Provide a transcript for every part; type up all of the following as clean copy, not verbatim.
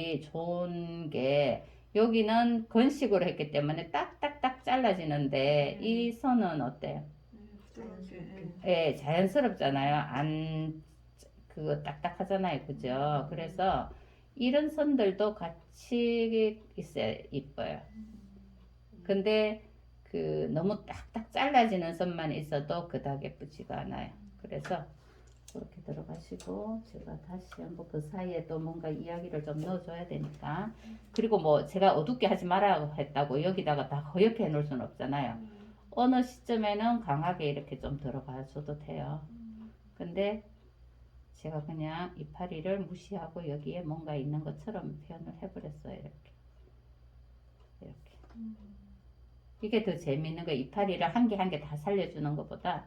이빨이 좋은 게 여기는 건식으로 했기 때문에 딱딱딱 잘라지는데 이 선은 어때요? 예, 자연스럽잖아요. 안 그거 딱딱하잖아요. 그죠? 그래서 이런 선들도 같이 있어야 이뻐요. 근데 그 너무 딱딱 잘라지는 선만 있어도 그닥 예쁘지가 않아요. 그래서 그렇게 들어가시고 제가 다시 한번 그 사이에 또 뭔가 이야기를 좀 넣어줘야 되니까. 그리고 뭐 제가 어둡게 하지 말라고 했다고 여기다가 다 허옇게 해놓을 수는 없잖아요. 어느 시점에는 강하게 이렇게 좀 들어가 줘도 돼요. 근데 제가 그냥 이파리를 무시하고 여기에 뭔가 있는 것처럼 표현을 해버렸어요. 이렇게 이렇게 이게 더 재밌는 거예요. 이파리를 한 개 한 개 다 살려주는 것보다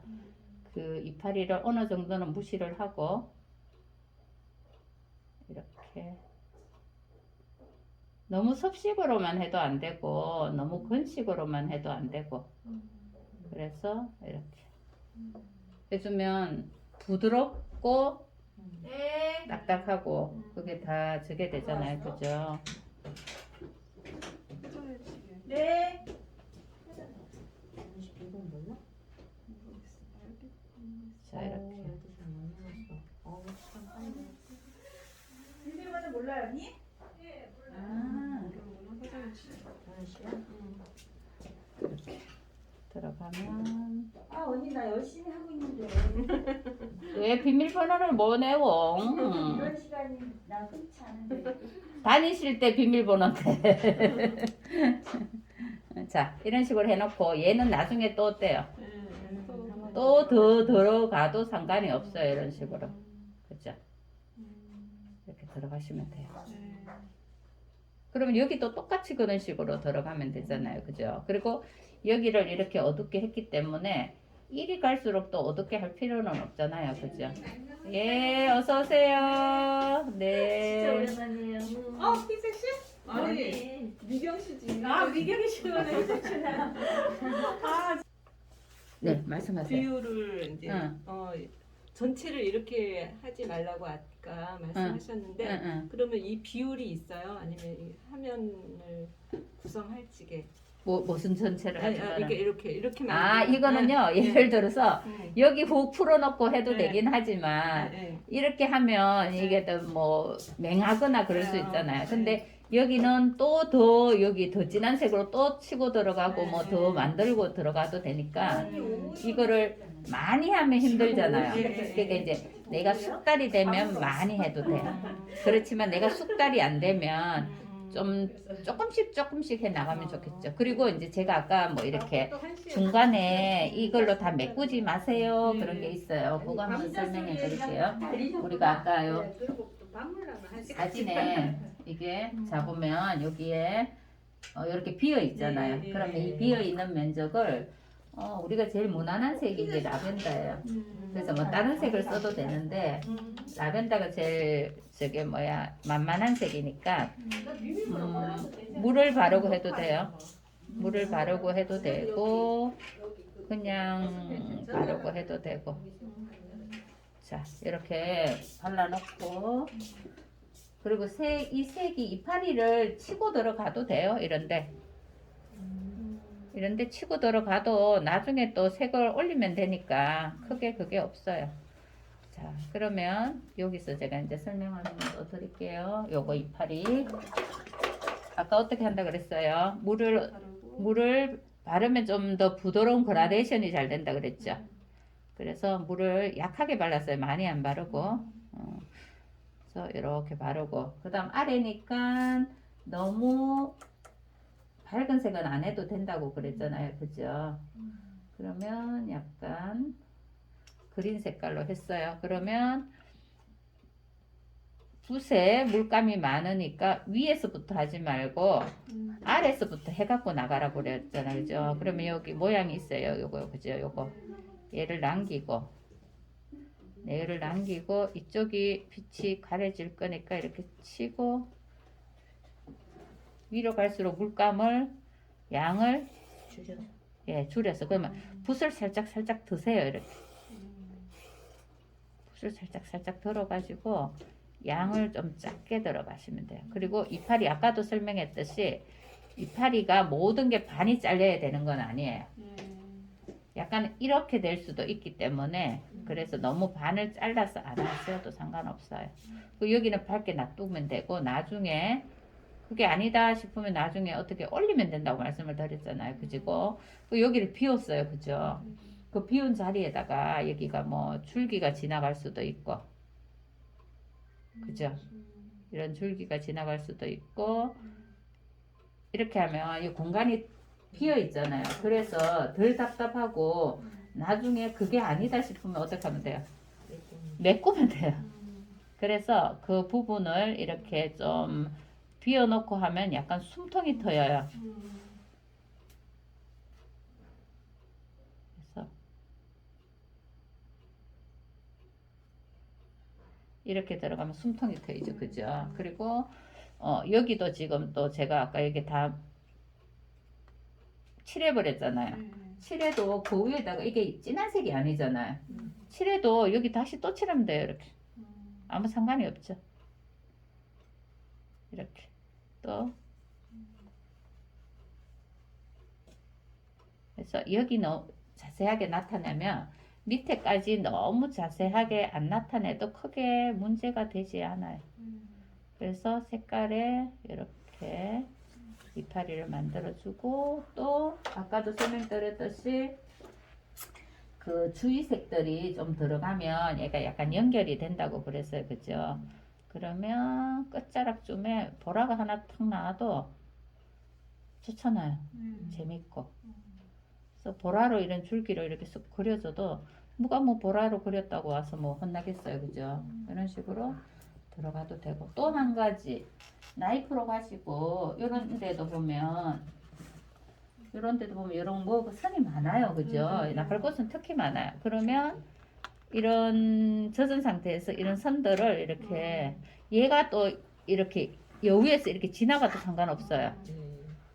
그 이파리를 어느 정도는 무시를 하고 이렇게 너무 섭식으로만 해도 안 되고 너무 건식으로만 해도 안 되고 그래서 이렇게 해주면 부드럽고 딱딱하고 그게 다 저게 되잖아요. 그죠? 네. 이건 몰라? 자 이렇게 비밀번호 몰라요, 언니? 아, 이렇게 들어가면 아, 언니 나 열심히 하고 있는데 왜 비밀번호를 못 내워? 이런 시간이 나 흔치 않은데. 다니실 때 비밀번호인데. 자 이런 식으로 해놓고 얘는 나중에 또 어때요? 또 더 들어가도 상관이 없어요. 이런 식으로. 그죠? 이렇게 들어가시면 돼요. 그러면 여기도 똑같이 그런 식으로 들어가면 되잖아요. 그죠? 그리고 여기를 이렇게 어둡게 했기 때문에 이리 갈수록 또 어둡게 할 필요는 없잖아요. 그죠? 예, 어서오세요. 네. 진짜 오랜만이에요. 희세 씨? 아니, 미경 씨지. 아, 미경이 씨는 해주시나. 네, 말씀하세요. 비율을 이제 응. 전체를 이렇게 하지 말라고 아까 말씀하셨는데 응. 그러면 이 비율이 있어요? 아니면 이 화면을 구성할지게? 무슨 전체를 하지 마라. 이렇게 아, 만들면- 이거는요, 네. 예를 들어서, 네. 여기 훅 풀어놓고 해도 네. 되긴 하지만, 네. 이렇게 하면 이게 또 뭐, 맹하거나 그럴 수 네. 있잖아요. 근데 여기는 또 더, 여기 더 진한 색으로 또 치고 들어가고, 네. 뭐 더 만들고 들어가도 되니까, 음. 이거를 많이 하면 힘들잖아요. 네. 그러니까 이제 내가 숙달이 되면 많이 해도 돼요. 그렇지만 내가 숙달이 안 되면, 좀 조금씩 해 나가면 좋겠죠. 그리고 이제 제가 아까 뭐 이렇게 중간에 이걸로 다 메꾸지 마세요 그런 게 있어요. 그거 한번 설명해 드릴게요. 우리가 아까요 사진에 이게 잡으면 여기에 이렇게 비어 있잖아요. 네. 그러면 이 비어 있는 면적을 우리가 제일 무난한 색이 이제 라벤더예요. 그래서 뭐 다른 색을 써도 되는데 라벤더가 제일 저게 뭐야 만만한 색이니까 물을 바르고 해도 돼요. 물을 바르고 해도 되고 그냥 바르고 해도 되고. 자 이렇게 발라놓고 그리고 이 색이 이파리를 치고 들어가도 돼요. 이런데 치고 들어가도 나중에 또 색을 올리면 되니까 크게 그게 없어요. 자 그러면 여기서 제가 이제 설명을 또 드릴게요. 요거 이파리 아까 어떻게 한다 그랬어요? 물을 바르면 좀 더 부드러운 그라데이션이 잘 된다 그랬죠. 그래서 물을 약하게 발랐어요. 많이 안 바르고 그래서 이렇게 바르고 그 다음 아래니까 너무 밝은 색은 안 해도 된다고 그랬잖아요. 그죠? 그러면 약간 그린 색깔로 했어요. 그러면 붓에 물감이 많으니까 위에서부터 하지 말고 아래에서부터 해갖고 나가라 그랬잖아요. 그죠? 그러면 여기 모양이 있어요. 요거 그죠? 요거 얘를 남기고 얘를 남기고 이쪽이 빛이 가려질 거니까 이렇게 치고 위로 갈수록 물감을 양을 줄여서 그러면 붓을 살짝 드세요. 이렇게 붓을 살짝 들어가지고 양을 좀 작게 들어가시면 돼요. 그리고 이파리 아까도 설명했듯이 이파리가 모든 게 반이 잘려야 되는 건 아니에요. 약간 이렇게 될 수도 있기 때문에 그래서 너무 반을 잘라서 안 하셔도 상관없어요. 그 여기는 밝게 놔두면 되고 나중에 그게 아니다 싶으면 나중에 어떻게 올리면 된다고 말씀을 드렸잖아요. 그지고 그 여기를 비웠어요. 그죠? 그 비운 자리에다가 여기가 뭐 줄기가 지나갈 수도 있고 그죠? 이런 줄기가 지나갈 수도 있고 이렇게 하면 이 공간이 비어 있잖아요. 그래서 덜 답답하고 나중에 그게 아니다 싶으면 어떻게 하면 돼요? 메꾸면 돼요. 그래서 그 부분을 이렇게 좀 비워놓고 하면 약간 숨통이 트여요. 그래서 이렇게 들어가면 숨통이 트이죠. 그죠? 그리고 여기도 지금 또 제가 아까 여기 다 칠해버렸잖아요. 칠해도 그 위에다가 이게 진한 색이 아니잖아요. 칠해도 여기 다시 또 칠하면 돼요. 이렇게. 아무 상관이 없죠. 이렇게. 또. 그래서 여기 자세하게 나타내면 밑에까지 너무 자세하게 안 나타내도 크게 문제가 되지 않아요. 그래서 색깔에 이렇게 이파리를 만들어주고 또 아까도 설명드렸듯이 그 주위색들이 좀 들어가면 얘가 약간 연결이 된다고 그랬어요. 그죠? 그러면 끝자락쯤에 보라가 하나 탁 나와도 좋잖아요. 재밌고. 그래서 보라로 이런 줄기를 이렇게 쑥 그려줘도 누가 뭐 보라로 그렸다고 와서 뭐 혼나겠어요. 그죠? 이런 식으로 들어가도 되고 또 한 가지 나이프로 가시고 이런 데도 보면 이런 뭐 선이 많아요. 그죠? 나팔꽃은 특히 많아요. 그러면 이런 젖은 상태에서 이런 선들을 이렇게 얘가 또 이렇게 여 위에서 이렇게 지나가도 상관없어요.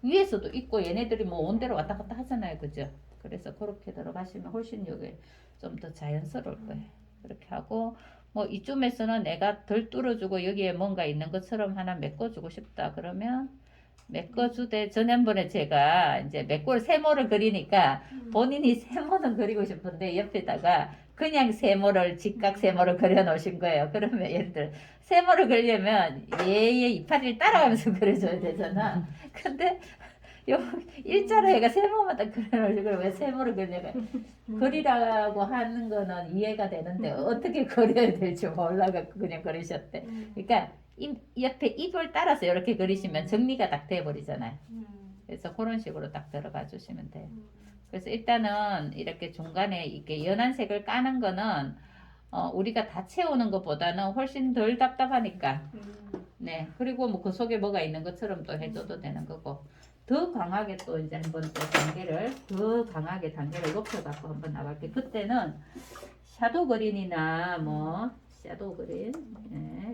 위에서도 있고 얘네들이 뭐 온 대로 왔다 갔다 하잖아요. 그죠? 그래서 그렇게 들어가시면 훨씬 여기 좀 더 자연스러울 거예요. 그렇게 하고 뭐 이쯤에서는 내가 덜 뚫어주고 여기에 뭔가 있는 것처럼 하나 메꿔주고 싶다 그러면 메꿔주되 전번에 제가 이제 세모를 그리니까 본인이 세모는 그리고 싶은데 옆에다가 그냥 세모를 직각 세모를 그려 놓으신 거예요. 그러면 예를 들어 세모를 그리려면 얘의 이파리를 따라가면서 그려줘야 되잖아. 근데 요 일자로 얘가 세모마다 그려놓으시고 왜 세모를 그리냐고 그리라고 하는 거는 이해가 되는데 어떻게 그려야 될지 몰라갖고 그냥 그리셨대. 그러니까 옆에 입을 따라서 이렇게 그리시면 정리가 딱 돼버리잖아요. 그래서 그런 식으로 딱 들어가 주시면 돼요. 그래서 일단은 이렇게 중간에 이렇게 연한 색을 까는 거는 우리가 다 채우는 것보다는 훨씬 덜 답답하니까. 네. 그리고 뭐 그 속에 뭐가 있는 것처럼 또 해줘도 되는 거고. 더 강하게 또 이제 한번 또 더 강하게 단계를 높여갖고 한번 나갈게요. 그때는 샤도우 그린이나 뭐 샤도우 그린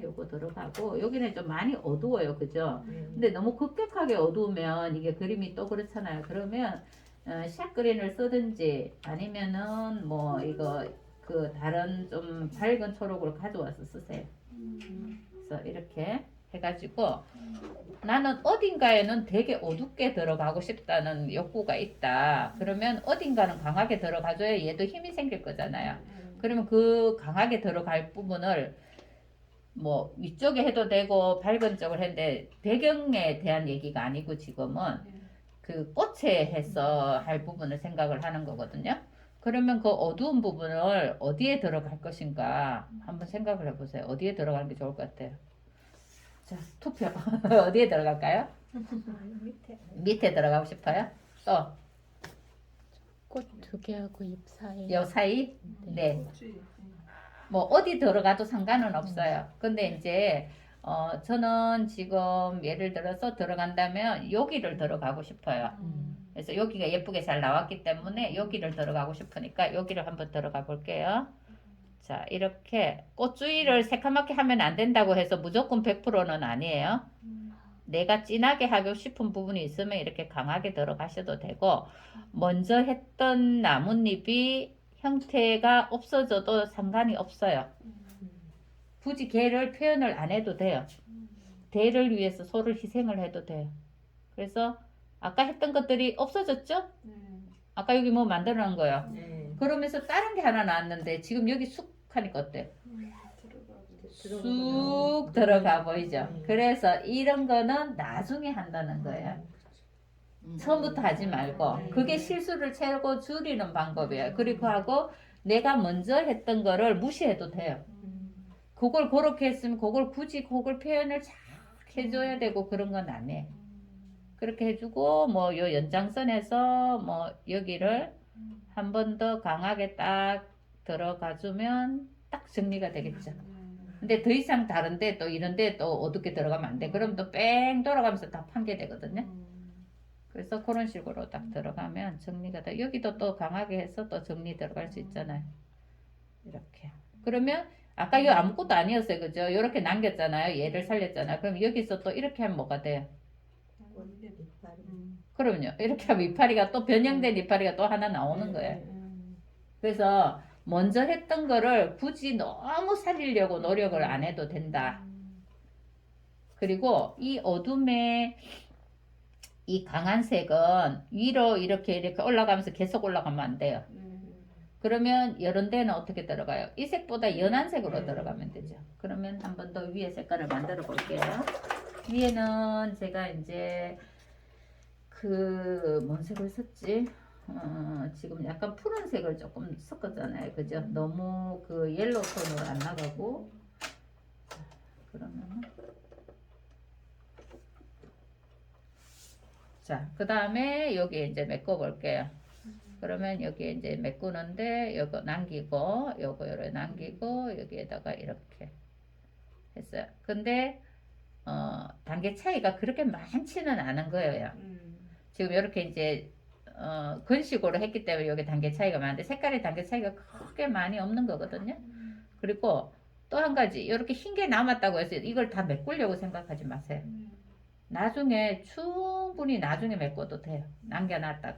요거 들어가고 여기는 좀 많이 어두워요. 그죠? 근데 너무 급격하게 어두우면 이게 그림이 또 그렇잖아요. 그러면 샷 그린을 쓰든지 아니면은 뭐 이거 그 다른 좀 밝은 초록을 가져와서 쓰세요. 그래서 이렇게 해가지고 나는 어딘가에는 되게 어둡게 들어가고 싶다는 욕구가 있다. 그러면 어딘가는 강하게 들어가줘야 얘도 힘이 생길 거잖아요. 그러면 그 강하게 들어갈 부분을 뭐 위쪽에 해도 되고 밝은 쪽을 했는데 배경에 대한 얘기가 아니고 지금은 그 꽃에 해서 할 부분을 생각을 하는 거거든요. 그러면 그 어두운 부분을 어디에 들어갈 것인가 한번 생각을 해보세요. 어디에 들어가는 게 좋을 것 같아요. 자, 투표. 어디에 들어갈까요? 밑에 들어가고 싶어요? 또? 꽃 두 개하고 잎 사이. 요 사이? 네. 뭐 어디 들어가도 상관은 없어요. 근데 이제 저는 지금 예를 들어서 들어간다면 여기를 들어가고 싶어요. 그래서 여기가 예쁘게 잘 나왔기 때문에 여기를 들어가고 싶으니까 여기를 한번 들어가 볼게요. 자, 이렇게 꽃주위를 새카맣게 하면 안 된다고 해서 무조건 100%는 아니에요. 내가 진하게 하고 싶은 부분이 있으면 이렇게 강하게 들어가셔도 되고 먼저 했던 나뭇잎이 형태가 없어져도 상관이 없어요. 굳이 걔를 표현을 안 해도 돼요. 대를 위해서 소를 희생을 해도 돼요. 그래서 아까 했던 것들이 없어졌죠? 아까 여기 뭐 만들어 놓은 거예요. 네. 그러면서 다른 게 하나 나왔는데 지금 여기 쑥 하니까 어때? 쑥 들어가 보이죠? 그래서 이런 거는 나중에 한다는 거예요. 처음부터 하지 말고 그게 실수를 채고 줄이는 방법이에요. 그리고 하고 내가 먼저 했던 거를 무시해도 돼요. 그걸 그렇게 했으면 그걸 굳이 그걸 표현을 잘 해줘야 되고 그런 건 안 해. 그렇게 해주고 뭐 요 연장선에서 뭐 여기를 한 번 더 강하게 딱 들어가 주면 딱 정리가 되겠죠. 근데 더 이상 다른데 또 이런데 또 어둡게 들어가면 안 돼. 그럼 또 뺑 돌아가면서 다 판게되거든요. 그래서 그런 식으로 딱 들어가면 정리가 돼. 여기도 또 강하게 해서 또 정리 들어갈 수 있잖아요. 이렇게. 그러면 아까 이 아무것도 아니었어요. 그죠? 이렇게 남겼잖아요. 얘를 살렸잖아요. 그럼 여기서 또 이렇게 하면 뭐가 돼요? 그럼요. 이렇게 하면 이파리가 또 변형된 이파리가 또 하나 나오는 거예요. 그래서 먼저 했던 거를 굳이 너무 살리려고 노력을 안 해도 된다. 그리고 이 어둠의 이 강한 색은 위로 이렇게 올라가면서 계속 올라가면 안 돼요. 그러면 이런 데는 어떻게 들어가요? 이 색보다 연한 색으로 들어가면 되죠. 그러면 한 번 더 위에 색깔을 만들어 볼게요. 위에는 제가 이제 뭔 색을 썼지? 지금 약간 푸른색을 조금 섞었잖아요. 그죠? 너무 그 옐로우 톤으로 안 나가고. 그러면 자, 그 다음에 여기 이제 메꿔 볼게요. 그러면 여기 이제 메꾸는데 요거 남기고 요거 남기고 여기에다가 이렇게 했어요. 근데 단계 차이가 그렇게 많지는 않은 거예요. 지금 이렇게 이제 건식으로 했기 때문에 여기 단계 차이가 많은데 색깔의 단계 차이가 크게 많이 없는 거거든요. 그리고 또 한 가지 이렇게 흰 게 남았다고 해서 이걸 다 메꾸려고 생각하지 마세요. 나중에 충분히 나중에 메꿔도 돼요. 남겨놨다가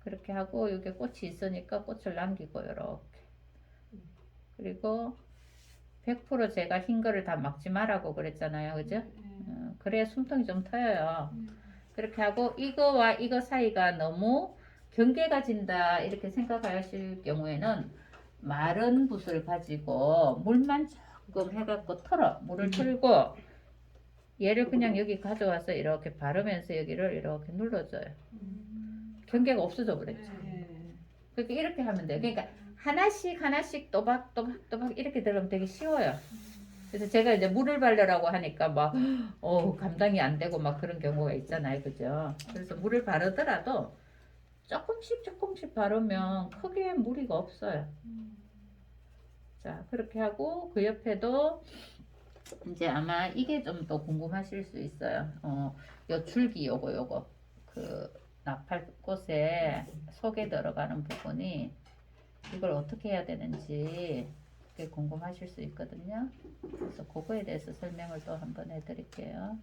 그렇게 하고 여기 꽃이 있으니까 꽃을 남기고 이렇게 그리고 100% 제가 흰 거를 다 막지 말라고 그랬잖아요. 그죠? 그래야 숨통이 좀 트여요. 그렇게 하고 이거와 이거 사이가 너무 경계가 진다 이렇게 생각하실 경우에는 마른 붓을 가지고 물만 조금 해갖고 물을 틀고 얘를 그냥 여기 가져와서 이렇게 바르면서 여기를 이렇게 눌러줘요. 경계가 없어져 버렸죠. 그러니까 이렇게 하면 돼요. 그러니까 하나씩 또박 이렇게 들어가면 되게 쉬워요. 그래서 제가 이제 물을 바르라고 하니까 막 감당이 안 되고 막 그런 경우가 있잖아요. 그죠? 그래서 물을 바르더라도 조금씩 바르면 크게 무리가 없어요. 자, 그렇게 하고 그 옆에도 이제 아마 이게 좀 더 궁금하실 수 있어요. 요 줄기 요거 그 나팔꽃에 속에 들어가는 부분이 이걸 어떻게 해야 되는지 그게 궁금하실 수 있거든요. 그래서 그거에 대해서 설명을 또 한번 해드릴게요.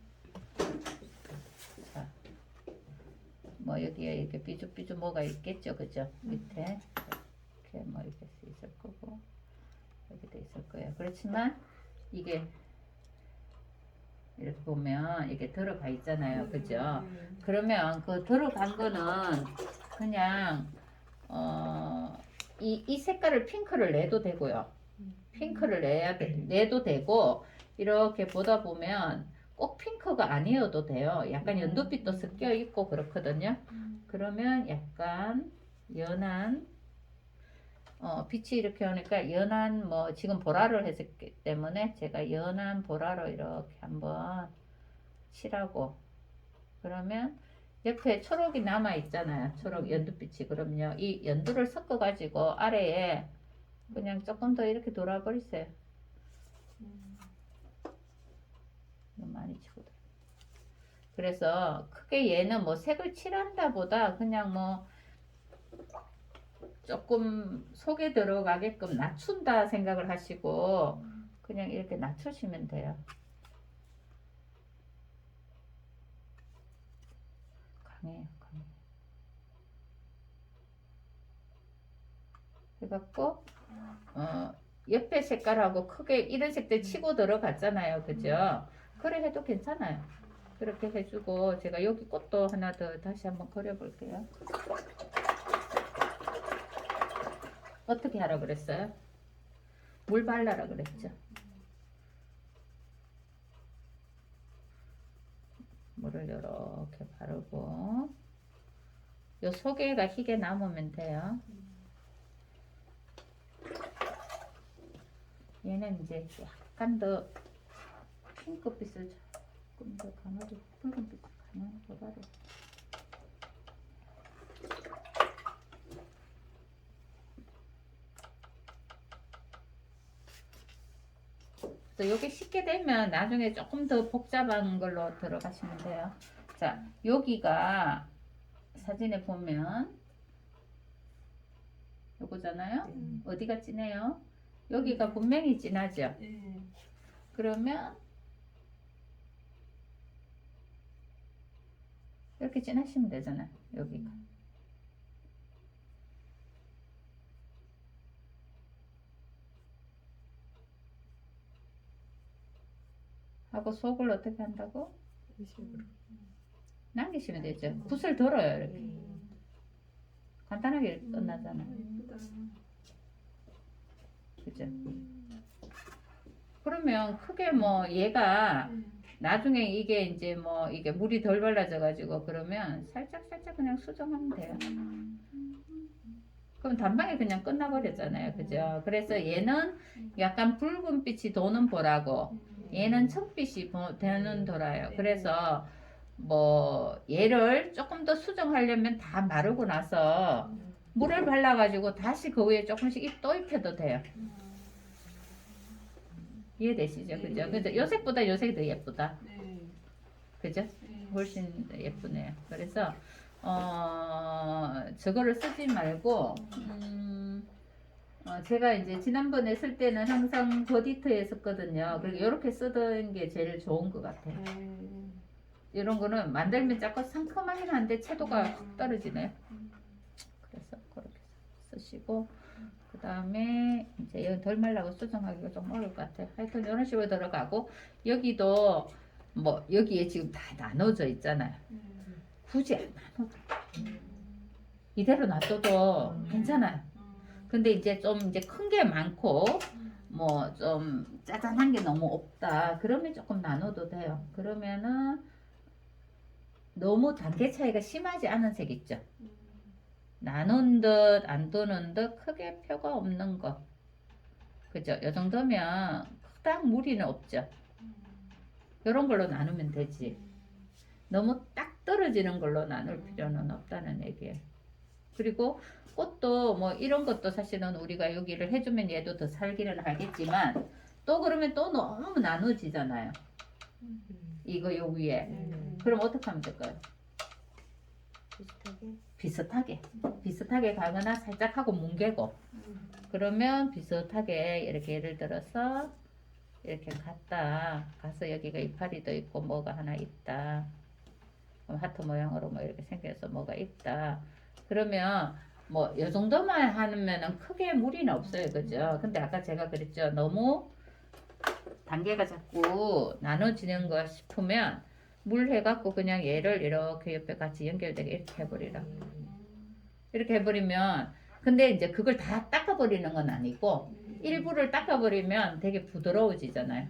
자, 뭐 여기에 이렇게 삐죽삐죽 뭐가 있겠죠, 그죠? 밑에 이렇게 뭐 이렇게 있을 거고 여기도 있을 거예요. 그렇지만 이게 이렇게 보면 이게 들어가 있잖아요, 그죠? 그러면 그 들어간 거는 그냥 이 색깔을 핑크를 내도 되고요. 핑크를 내도 되고 이렇게 보다 보면 꼭 핑크가 아니어도 돼요. 약간 연두빛도 섞여 있고 그렇거든요. 그러면 약간 연한 빛이 이렇게 오니까 연한 뭐 지금 보라를 했기 때문에 제가 연한 보라로 이렇게 한번 칠하고 그러면 옆에 초록이 남아 있잖아요. 초록 연두빛이. 그럼요. 이 연두를 섞어 가지고 아래에 그냥 조금 더 이렇게 돌아버리세요. 너무 많이 치고. 그래서 크게 얘는 뭐 색을 칠한다 보다 그냥 뭐 조금 속에 들어가게끔 낮춘다 생각을 하시고 그냥 이렇게 낮추시면 돼요. 강해요. 해갖고 옆에 색깔하고 크게 이런 색들 치고 들어갔잖아요. 그죠? 그래 해도 괜찮아요. 그렇게 해주고 제가 여기 꽃도 하나 더 다시 한번 그려볼게요. 어떻게 하라 그랬어요? 물 발라라 그랬죠. 물을 이렇게 바르고 요 속에가 희게 남으면 돼요. 얘는 이제 약간 더 핑크빛을 조금 더 강하게 붉은빛 강한 보다를 이게 쉽게 되면 나중에 조금 더 복잡한 걸로 들어가시면 돼요. 자, 여기가 사진에 보면 요거잖아요. 어디가 진해요? 여기가 분명히 진하죠. 네. 그러면 이렇게 진하시면 되잖아요. 여기가. 하고 속을 어떻게 한다고? 이 식으로. 남기시면 되죠. 붓을 덜어요. 이렇게. 간단하게 끝나잖아. 예쁘다. 그죠? 그러면 크게 뭐 얘가 나중에 이게 이제 뭐 이게 물이 덜 발라져 가지고 그러면 살짝 그냥 수정하면 돼요. 그럼 단방에 그냥 끝나버렸잖아요. 그죠? 그래서 얘는 약간 붉은 빛이 도는 보라고 얘는 청빛이 되는 돌아요. 그래서 뭐 얘를 조금 더 수정하려면 다 마르고 나서 물을 발라가지고 다시 그 위에 조금씩 또 입혀도 돼요. 이해되시죠? 그죠? 근데 요 색보다 요 색이 더 예쁘다. 네. 그죠? 네. 훨씬 더 예쁘네요. 그래서 저거를 쓰지 말고 제가 이제 지난번에 쓸 때는 항상 버디트에 썼거든요. 그리고 이렇게 쓰던 게 제일 좋은 것 같아요. 이런 거는 만들면 자꾸 상큼하긴 한데 채도가 확 떨어지네요. 그래서 그렇게 쓰시고 그 다음에 이제 여기 덜 말라고 수정하기가 좀 어려울 것 같아요. 하여튼 이런 식으로 들어가고 여기도 뭐 여기에 지금 다 나눠져 있잖아요. 굳이 안 나눠도 이대로 놔둬도 괜찮아요. 근데 이제 좀 이제 큰 게 많고 뭐 좀 짜잔한 게 너무 없다 그러면 조금 나눠도 돼요. 그러면은 너무 단계 차이가 심하지 않은 색 있죠. 나눈 듯 안 도는 듯 크게 표가 없는 거. 그죠? 이 정도면 그닥 무리는 없죠. 이런 걸로 나누면 되지. 너무 딱 떨어지는 걸로 나눌 필요는 없다는 얘기예요. 그리고 꽃도 뭐 이런 것도 사실은 우리가 여기를 해주면 얘도 더 살기는 하겠지만 또 그러면 또 너무 나눠지잖아요. 이거 요 위에. 그럼 어떻게 하면 될까요? 비슷하게 가거나 살짝 하고 뭉개고 그러면 비슷하게 이렇게 예를 들어서 이렇게 가서 여기가 이파리도 있고 뭐가 하나 있다. 그럼 하트 모양으로 뭐 이렇게 생겨서 뭐가 있다. 그러면 뭐 이 정도만 하면은 크게 무리는 없어요. 그죠? 근데 아까 제가 그랬죠. 너무 단계가 자꾸 나눠지는 거 싶으면 물 해갖고 그냥 얘를 이렇게 옆에 같이 연결되게 이렇게 해버리라. 이렇게 해버리면 근데 이제 그걸 다 닦아버리는 건 아니고 일부를 닦아버리면 되게 부드러워지잖아요.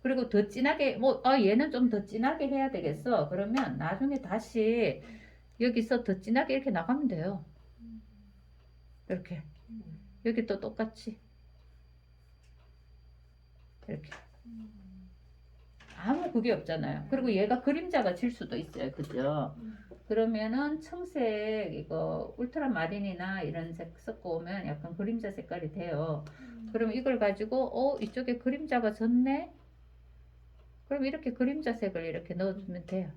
그리고 더 진하게 얘는 좀 더 진하게 해야 되겠어. 그러면 나중에 다시 여기서 더 진하게 이렇게 나가면 돼요. 이렇게 여기 또 똑같이 이렇게 아무 그게 없잖아요. 그리고 얘가 그림자가 질 수도 있어요. 그죠? 그러면은 청색 이거 울트라마린이나 이런 색 섞고 오면 약간 그림자 색깔이 돼요. 그럼 이걸 가지고 이쪽에 그림자가 졌네? 그럼 이렇게 그림자 색을 이렇게 넣어주면 돼요.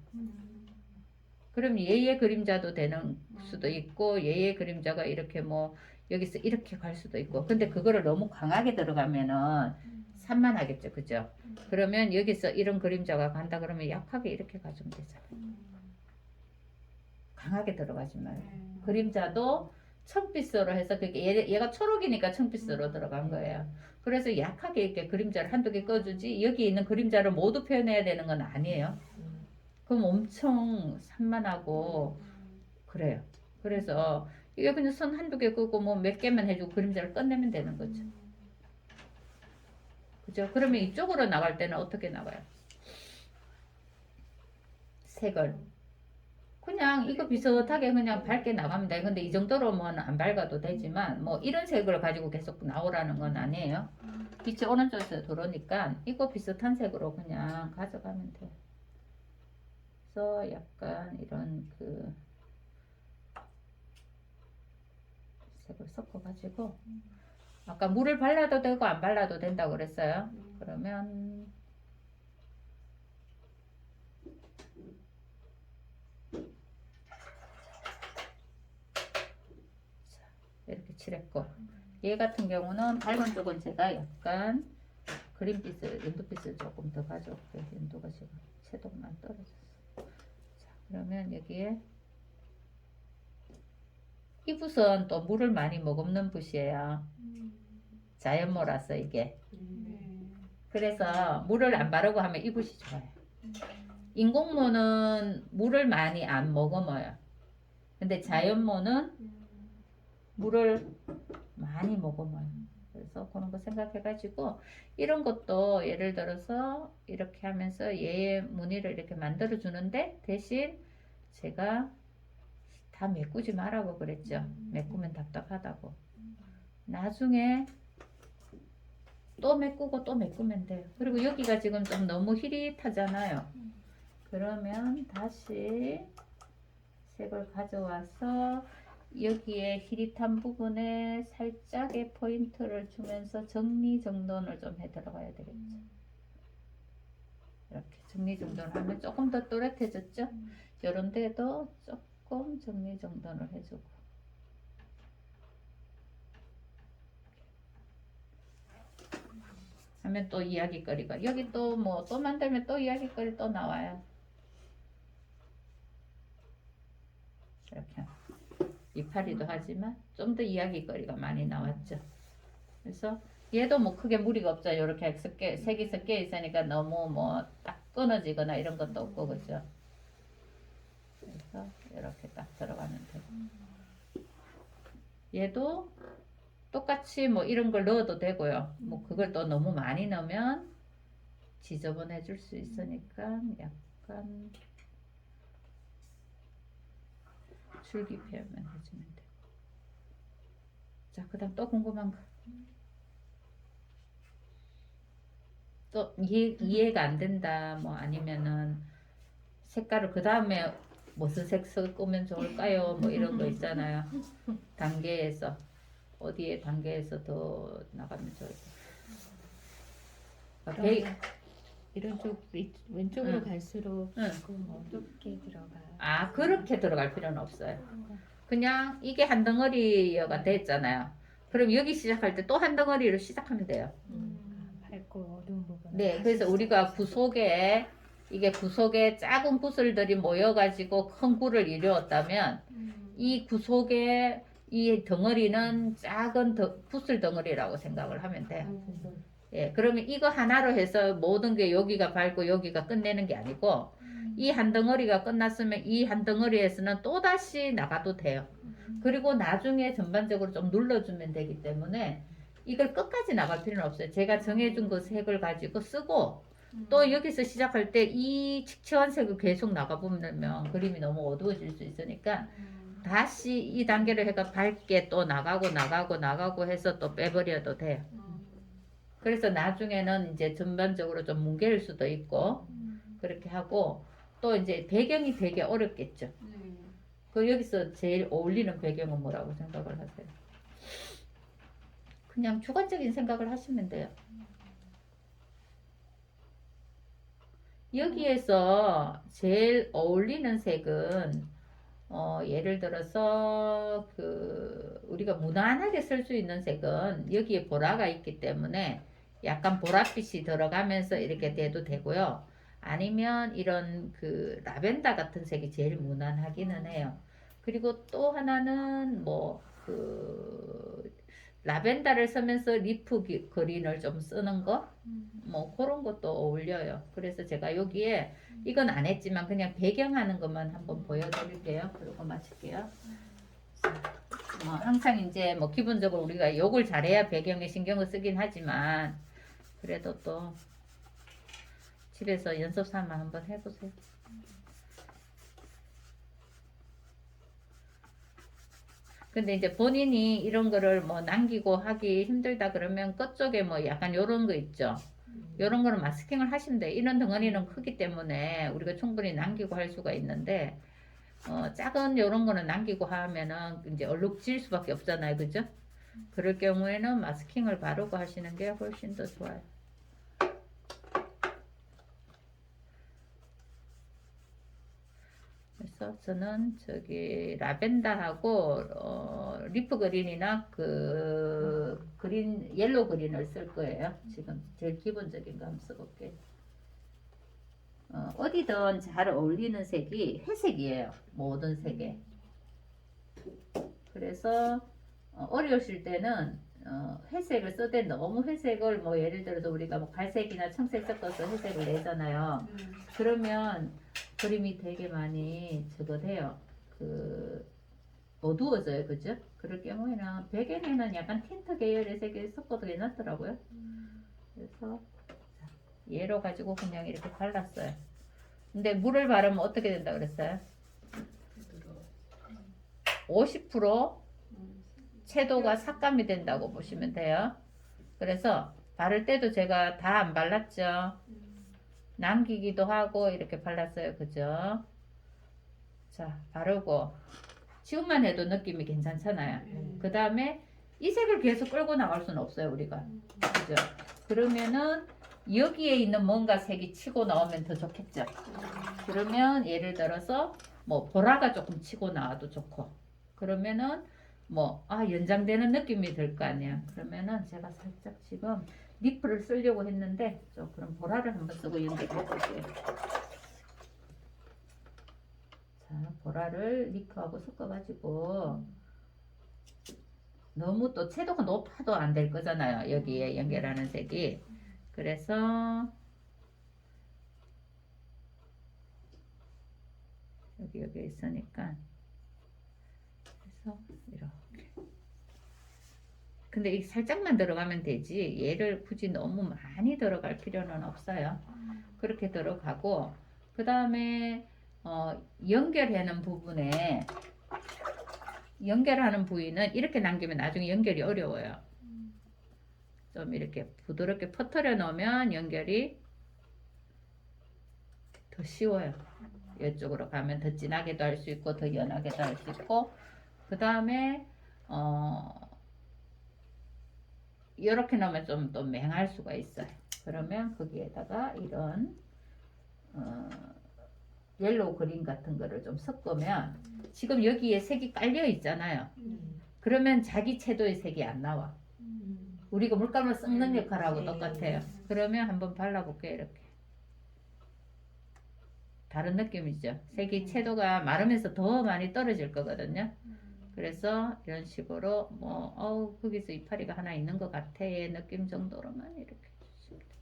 그럼 얘의 그림자도 되는 수도 있고 얘의 그림자가 이렇게 뭐 여기서 이렇게 갈 수도 있고 근데 그거를 너무 강하게 들어가면은 산만하겠죠. 그죠? 그러면 여기서 이런 그림자가 간다 그러면 약하게 이렇게 가주면 되잖아요. 강하게 들어가지 말고 그림자도 청빛으로 해서 그게 얘가 초록이니까 청빛으로 들어간 거예요. 그래서 약하게 이렇게 그림자를 한두 개 꺼주지 여기 있는 그림자를 모두 표현해야 되는 건 아니에요. 그럼 엄청 산만하고 그래요. 그래서 이게 그냥 선 한두 개 끄고 뭐 몇 개만 해주고 그림자를 끝내면 되는 거죠. 그죠? 그러면 이쪽으로 나갈 때는 어떻게 나가요? 색을 그냥 이거 비슷하게 그냥 밝게 나가면 돼. 근데 이 정도로면 안 밝아도 되지만 뭐 이런 색을 가지고 계속 나오라는 건 아니에요. 빛이 오른쪽에서 들어오니까 이거 비슷한 색으로 그냥 가져가면 돼. 그래서 약간 이런 그 색을 섞어가지고 아까 물을 발라도 되고 안 발라도 된다고 그랬어요. 그러면 이렇게 칠했고 얘 같은 경우는 밝은 쪽은 제가 약간 그린빛을 연두빛을 조금 더 가져올게요. 연두가 지금 채도만 떨어졌어. 자, 그러면 여기에 이 붓은 또 물을 많이 머금는 붓이에요. 자연모라서 이게. 그래서 물을 안 바르고 하면 이 붓이 좋아요. 인공모는 물을 많이 안 머금어요. 근데 자연모는 물을 많이 머금어요. 그래서 그런 거 생각해가지고 이런 것도 예를 들어서 이렇게 하면서 얘의 무늬를 이렇게 만들어 주는데 대신 제가 다 메꾸지 말라고 그랬죠. 메꾸면 답답하다고. 나중에 또 메꾸고 또 메꾸면 돼요. 그리고 여기가 지금 좀 너무 희릿하잖아요. 그러면 다시 색을 가져와서 여기에 희릿한 부분에 살짝의 포인트를 주면서 정리정돈을 좀 해 들어가야 되겠죠. 이렇게 정리정돈을 하면 조금 더 또렷해졌죠. 이런 데도 조금 정리정돈을 해주고 하면 또 이야기거리가 여기 또 뭐 또 만들면 또 이야기거리 또 나와요. 이렇게 이파리도 하지만 좀 더 이야기거리가 많이 나왔죠. 그래서 얘도 뭐 크게 무리가 없죠. 이렇게 색이 섞여 있으니까 너무 뭐 딱 끊어지거나 이런 것도 없고 그죠. 그래서 이렇게 딱 들어가면 되고 얘도 똑같이 뭐 이런 걸 넣어도 되고요. 뭐 그걸 또 너무 많이 넣으면 지저분해질 수 있으니까 약간 줄기 표현만 해주면 돼요. 자, 그 다음 또 궁금한 거. 또 이해가 안 된다. 뭐 아니면은 색깔을 그 다음에 무슨 색 섞으면 좋을까요? 뭐 이런 거 있잖아요. 단계에서 어디에 단계에서 더 나가면 좋을까? 이런 쪽 왼쪽으로 응. 갈수록 응. 조금 어둡게 들어가. 아 그렇게 들어갈 필요는 없어요. 그냥 이게 한 덩어리가 됐잖아요. 그럼 여기 시작할 때 또 한 덩어리로 시작하면 돼요. 밝고 어두운 부분. 네, 그래서 우리가 구속에 이게 구속에 작은 구슬들이 모여가지고 큰 굴을 이루었다면 이 구속에 이 덩어리는 작은 구슬 덩어리라고 생각을 하면 돼요. 예, 그러면 이거 하나로 해서 모든 게 여기가 밝고 여기가 끝내는 게 아니고 이 한 덩어리가 끝났으면 이 한 덩어리에서는 또 다시 나가도 돼요. 그리고 나중에 전반적으로 좀 눌러주면 되기 때문에 이걸 끝까지 나갈 필요는 없어요. 제가 정해준 그 색을 가지고 쓰고 또 여기서 시작할 때 이 칙칙한 색을 계속 나가보면 그림이 너무 어두워질 수 있으니까 다시 이 단계를 해가 밝게 또 나가고 해서 또 빼버려도 돼요. 그래서 나중에는 이제 전반적으로 좀 뭉개일 수도 있고 그렇게 하고 또 이제 배경이 되게 어렵겠죠. 그 여기서 제일 어울리는 배경은 뭐라고 생각을 하세요? 그냥 주관적인 생각을 하시면 돼요. 여기에서 제일 어울리는 색은 예를 들어서 그 우리가 무난하게 쓸 수 있는 색은 여기에 보라가 있기 때문에 약간 보랏빛이 들어가면서 이렇게 돼도 되고요. 아니면 이런 그 라벤더 같은 색이 제일 무난하기는 해요. 그리고 또 하나는 뭐 그 라벤더를 쓰면서 리프 그린을 좀 쓰는 거, 뭐 그런 것도 어울려요. 그래서 제가 여기에 이건 안 했지만 그냥 배경하는 것만 한번 보여드릴게요. 그리고 마칠게요. 항상 이제 뭐 기본적으로 우리가 욕을 잘해야 배경에 신경을 쓰긴 하지만 그래도 또 집에서 연습 삼아 한번 해보세요. 근데 이제 본인이 이런 거를 뭐 남기고 하기 힘들다 그러면 끝쪽에 뭐 약간 요런 거 있죠. 요런 거는 마스킹을 하시면 돼요. 이런 덩어리는 크기 때문에 우리가 충분히 남기고 할 수가 있는데 작은 요런 거는 남기고 하면은 이제 얼룩질 수밖에 없잖아요. 그죠? 그럴 경우에는 마스킹을 바르고 하시는 게 훨씬 더 좋아요. 그래서 저는 저기 라벤더하고 리프 그린이나 그 그린 옐로우 그린을 쓸 거예요. 지금 제일 기본적인 거 한번 써볼게요. 어디든 잘 어울리는 색이 회색이에요. 모든 색에. 그래서 어려우실 때는 회색을 써대 너무 회색을 뭐 예를 들어서 우리가 뭐 갈색이나 청색 섞어서 회색을 내잖아요. 그러면 그림이 되게 많이 저거 돼요. 그 어두워져요. 그죠? 그럴 경우에는 배경에는 약간 틴트 계열의 색이 섞어도 괜찮더라고요. 그래서 얘로 가지고 그냥 이렇게 발랐어요. 근데 물을 바르면 어떻게 된다 그랬어요? 50% 채도가 삭감이 된다고 보시면 돼요. 그래서 바를 때도 제가 다 안 발랐죠. 남기기도 하고 이렇게 발랐어요. 그죠? 자, 바르고 지금만 해도 느낌이 괜찮잖아요. 그 다음에 이 색을 계속 끌고 나갈 수는 없어요. 우리가. 그죠? 그러면은 여기에 있는 뭔가 색이 치고 나오면 더 좋겠죠. 그러면 예를 들어서 뭐 보라가 조금 치고 나와도 좋고 그러면은 뭐 연장되는 느낌이 들 거 아니야. 그러면은 제가 살짝 지금 리프를 쓰려고 했는데 그럼 보라를 한번 쓰고 연결해 볼게요. 자, 보라를 리프하고 섞어가지고 너무 또 채도가 높아도 안 될 거잖아요. 여기에 연결하는 색이. 그래서 여기 있으니까 그래서 이렇게. 근데 이 살짝만 들어가면 되지 얘를 굳이 너무 많이 들어갈 필요는 없어요. 그렇게 들어가고 그 다음에 연결하는 부분에 연결하는 부위는 이렇게 남기면 나중에 연결이 어려워요. 좀 이렇게 부드럽게 퍼뜨려 놓으면 연결이 더 쉬워요. 이쪽으로 가면 더 진하게도 할 수 있고 더 연하게도 할 수 있고 그 다음에 이렇게 놓으면 좀 더 맹할 수가 있어요. 그러면 거기에다가 이런 옐로우 그린 같은 거를 좀 섞으면 지금 여기에 색이 깔려 있잖아요. 그러면 자기 채도의 색이 안 나와. 우리가 물감을 섞는 역할하고 똑같아요. 그러면 한번 발라볼게요. 이렇게 다른 느낌이죠. 색이 채도가 마르면서 더 많이 떨어질 거거든요. 그래서 이런 식으로 뭐 거기서 이파리가 하나 있는 것 같아의 느낌 정도로만 이렇게 해주시면 돼요.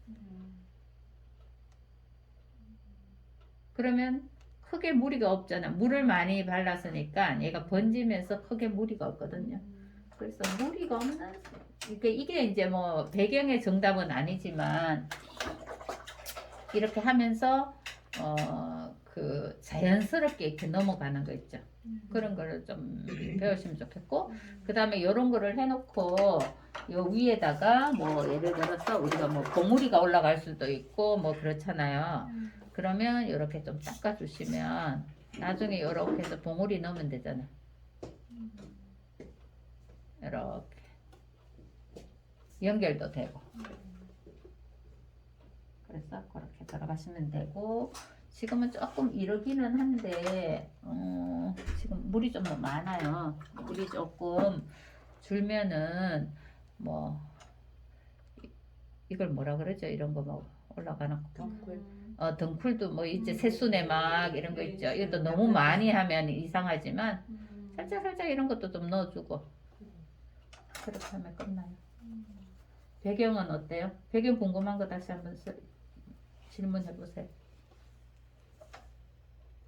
그러면 크게 무리가 없잖아. 물을 많이 발랐으니까 얘가 번지면서 크게 무리가 없거든요. 그래서 무리가 없는 이게 이제 뭐 배경의 정답은 아니지만 이렇게 하면서 그 자연스럽게 이렇게 넘어가는 거 있죠. 그런 거를 좀 배우시면 좋겠고 그 다음에 이런 거를 해놓고 요 위에다가 뭐 예를 들어서 우리가 뭐 봉우리가 올라갈 수도 있고 뭐 그렇잖아요. 그러면 이렇게 좀 닦아주시면 나중에 이렇게 해서 봉우리 넣으면 되잖아. 이렇게 연결도 되고 그래서 그렇게 들어가시면 되고 지금은 조금 이러기는 한데 지금 물이 좀 많아요. 물이 조금 줄면은 뭐 이걸 뭐라 그러죠? 이런 거 뭐 올라가는 거. 덩쿨도 뭐 이제 새순에 막 이런 거 있죠. 이것도 너무 많이 하면 이상하지만 살짝 이런 것도 좀 넣어주고 그렇게 하면 끝나요. 배경은 어때요? 배경 궁금한 거 다시 한번 질문해 보세요.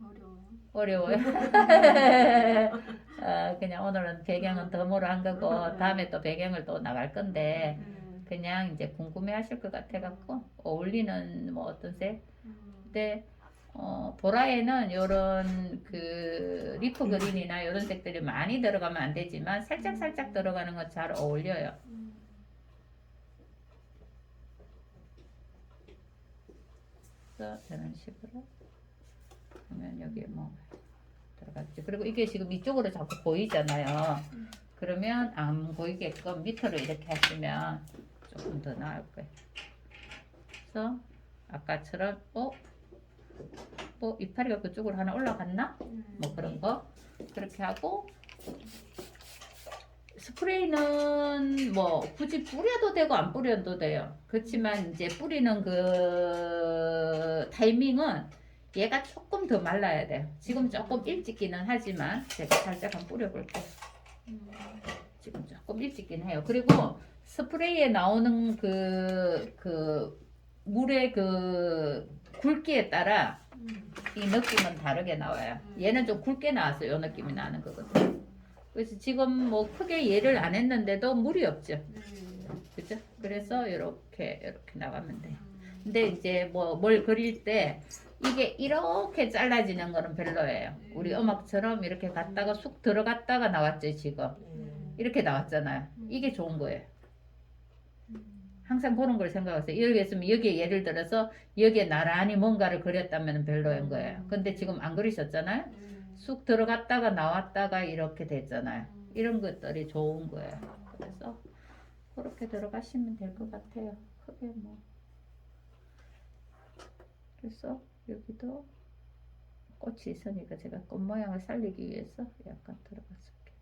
어려워요. 어려워요? 그냥 오늘은 배경은 덤으로 한 거고 다음에 또 배경을 또 나갈 건데 그냥 이제 궁금해 하실 것 같아 갖고 어울리는 뭐 어떤 색? 근데 보라에는 요런 그 리프 그린이나 요런 색들이 많이 들어가면 안 되지만 살짝 들어가는 건 잘 어울려요. 그래서 이런 식으로 하면 여기 뭐 들어갔죠. 그리고 이게 지금 이쪽으로 자꾸 보이잖아요. 그러면 안 보이게끔 밑으로 이렇게 하시면 조금 더 나을 거예요. 그래서 아까처럼 뭐 이파리가 그쪽으로 하나 올라갔나? 뭐 그런 거 그렇게 하고 스프레이는 뭐 굳이 뿌려도 되고 안 뿌려도 돼요. 그렇지만 이제 뿌리는 그 타이밍은 얘가 조금 더 말라야 돼요. 지금 조금 일찍기는 하지만 제가 살짝 한번 뿌려볼게요. 지금 조금 일찍긴 해요. 그리고 스프레이에 나오는 그 물의 그 굵기에 따라 이 느낌은 다르게 나와요. 얘는 좀 굵게 나왔어요. 이 느낌이 나는 거거든요. 그래서 지금 뭐 크게 얘를 안 했는데도 물이 없죠. 그죠? 그래서 이렇게 나가면 돼요. 근데 이제 뭐 뭘 그릴 때 이게 이렇게 잘라지는 거는 별로예요. 우리 음악처럼 이렇게 갔다가 쑥 들어갔다가 나왔죠. 지금 이렇게 나왔잖아요. 이게 좋은 거예요. 항상 그런 걸 생각하세요. 여기 있으면 여기에 예를 들어서 여기에 나란히 뭔가를 그렸다면 별로인 거예요. 근데 지금 안 그리셨잖아요. 쑥 들어갔다가 나왔다가 이렇게 됐잖아요. 이런 것들이 좋은 거예요. 그래서 그렇게 들어가시면 될 것 같아요. 크게 뭐. 그래서 여기도 꽃이 있으니까 제가 꽃 모양을 살리기 위해서 약간 들어갔을게요.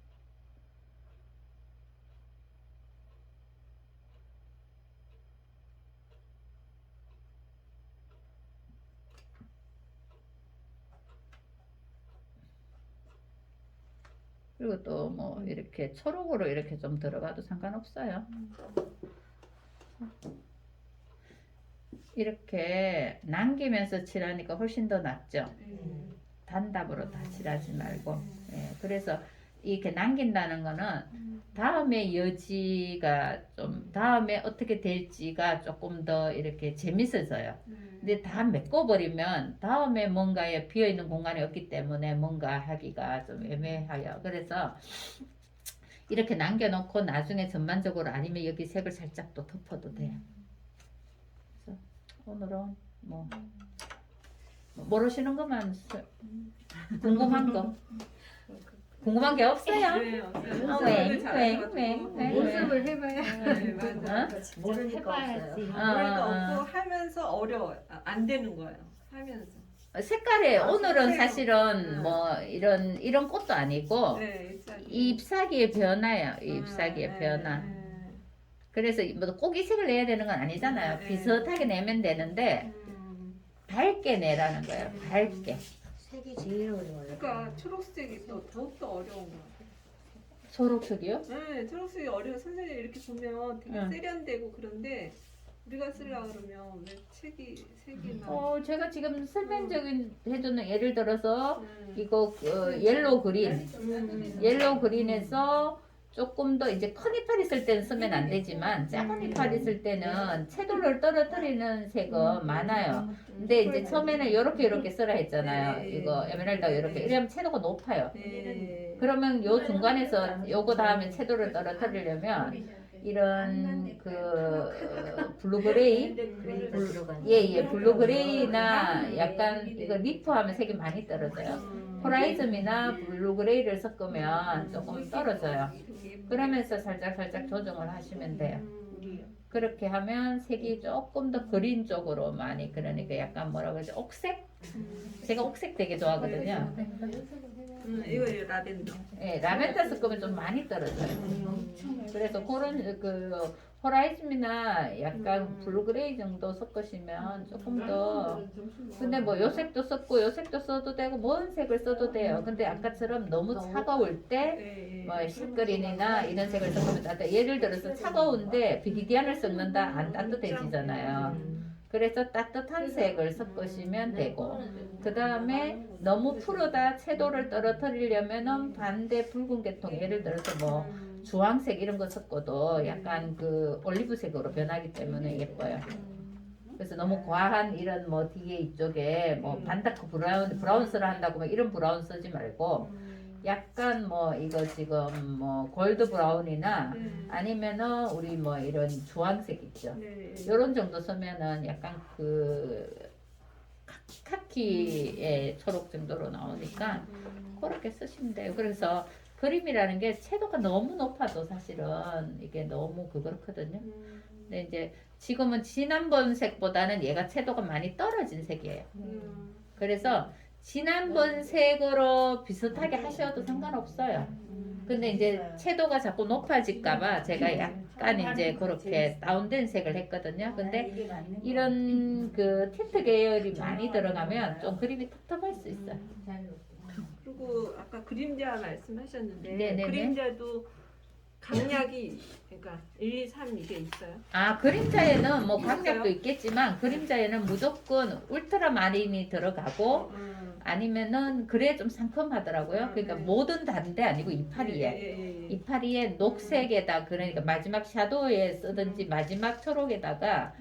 그리고 또 뭐 이렇게 초록으로 이렇게 좀 들어가도 상관없어요. 이렇게 남기면서 칠하니까 훨씬 더 낫죠. 단답으로 다 칠하지 말고. 예, 그래서 이렇게 남긴다는 거는 다음에 여지가 좀 다음에 어떻게 될지가 조금 더 이렇게 재밌어져요. 근데 다 메꿔버리면 다음에 뭔가에 비어있는 공간이 없기 때문에 뭔가 하기가 좀 애매해요. 그래서 이렇게 남겨놓고 나중에 전반적으로 아니면 여기 색을 살짝 또 덮어도 돼요. 그래서 오늘은 뭐 모르시는 것만 궁금한 게 없어요? 네, 없어요. 왜? 모습을 해봐야 네, 맞아. 모르니까 없어요. 그러니까 없고 하면서 어려워요. 안 되는 거예요. 하면서. 색깔에 오늘은 색깔. 사실은 뭐 이런 꽃도 아니고 네, 잎사귀의 변화예요. 잎사귀의 변화. 그래서 꼭 이 색을 내야 되는 건 아니잖아요. 네. 비슷하게 내면 되는데 밝게 내라는 거예요. 밝게. 색이 제일 어려워요. 그러니까 초록색이 또 더욱더 어려운 거 같아요. 초록색이요? 네, 초록색이 어려워. 선생님 이렇게 보면 되게 응. 세련되고 그런데 우리가 쓰려고 그러면 왜 색이나 제가 지금 설명적인 해주는 예를 들어서 음. 이거 옐로우 그린. 옐로우 그린에서 조금 더 이제 큰 이파리 있을 때는 쓰면 안 되지만 작은 이파리 있을 때는 채도를 떨어뜨리는 색은 많아요. 근데 이제 처음에는 이렇게 쓰라 했잖아요. 네. 이거 에메랄드 이렇게 이러면 채도가 높아요. 네. 그러면 요 중간에서 요거 다음에 채도를 떨어뜨리려면 이런 그 블루그레이 예 블루그레이나 약간 이거 리프하면 색이 많이 떨어져요. 호라이즘이나 블루그레이를 섞으면 조금 떨어져요. 그러면서 살짝 조정을 하시면 돼요. 그렇게 하면 색이 조금 더 그린 쪽으로 많이 그러니까 약간 뭐라 그러지 옥색? 제가 옥색 되게 좋아하거든요. 이거 라벤더. 예, 라벤더 섞으면 좀 많이 떨어져요. 그래서 그런 그 호라이즘이나 약간 블루그레이 정도 섞으시면 조금 더. 근데 뭐 요색도 썼고 요색도 써도 되고 뭔 색을 써도 돼요. 근데 아까처럼 너무 차가울 때 뭐 실그린이나 이런 색을 섞으면 예를 들어서 차가운데 비디디안을 섞는다 안 따뜻해지잖아요. 그래서 따뜻한 색을 섞으시면 되고, 그 다음에 너무 푸르다 채도를 떨어뜨리려면은 반대 붉은 계통, 예를 들어서 뭐 주황색 이런 거 섞어도 약간 그 올리브색으로 변하기 때문에 예뻐요. 그래서 너무 과한 이런 뭐 뒤에 이쪽에 뭐 반다크 브라운스를 한다고 뭐 이런 브라운 쓰지 말고, 약간 뭐 이거 지금 뭐 골드 브라운이나 아니면은 우리 뭐 이런 주황색 있죠. 요런 정도 쓰면은 약간 그 카키의 초록 정도로 나오니까 그렇게 쓰시면 돼요. 그래서 그림이라는 게 채도가 너무 높아도 사실은 이게 너무 그렇거든요. 근데 이제 지금은 지난번 색보다는 얘가 채도가 많이 떨어진 색이에요. 그래서 지난번 색으로 비슷하게 하셔도 상관없어요. 근데 이제 채도가 자꾸 높아질까봐 제가 약간 이제 그렇게 다운된 색을 했거든요. 근데 이런 그 틴트 계열이 많이 들어가면 좀 그림이 텁텁할 수 있어요. 그리고 아까 그림자 말씀하셨는데 네네네. 그림자도 강약이 그러니까 1, 2, 3 이게 있어요? 아, 그림자에는 뭐 강약도 있겠지만 그림자에는 무조건 울트라마린이 들어가고 아니면은 그래 좀 상큼하더라고요. 그러니까 모든 다른데 아니고 이파리에. 이파리에 녹색에다 그러니까 마지막 샤도우에 쓰든지 마지막 초록에다가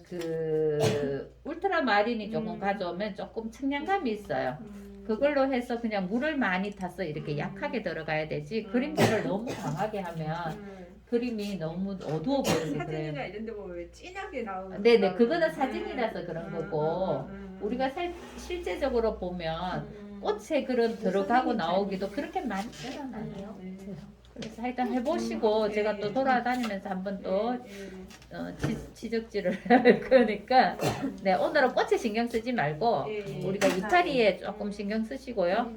그 울트라마린이 조금 가져오면 조금 청량감이 있어요. 그걸로 해서 그냥 물을 많이 타서 이렇게 약하게 들어가야 되지 그림자를 너무 강하게 하면 그림이 너무 어두워 보여서 그래요. 사진이나 이런 데 보면 왜 진하게 나오는 네네, 그거는 사진이라서 그런 거고 우리가 실제적으로 보면 꽃에 그런 들어가고 나오기도 그렇게 많지 않아요. 그래서 하여튼 해보시고 제가 또 돌아다니면서 한번 또 지적질을 할 거니까 네, 오늘은 꽃에 신경 쓰지 말고 우리가 이파리에 조금 신경 쓰시고요.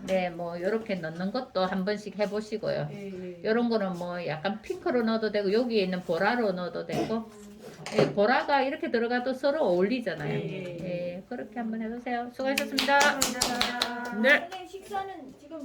네, 뭐 이렇게 넣는 것도 한 번씩 해보시고요. 이런 거는 뭐 약간 핑크로 넣어도 되고 여기에 있는 보라로 넣어도 되고 예, 보라가 이렇게 들어가도 서로 어울리잖아요. 예, 그렇게 한번 해보세요. 수고하셨습니다. 네. 식사는 지금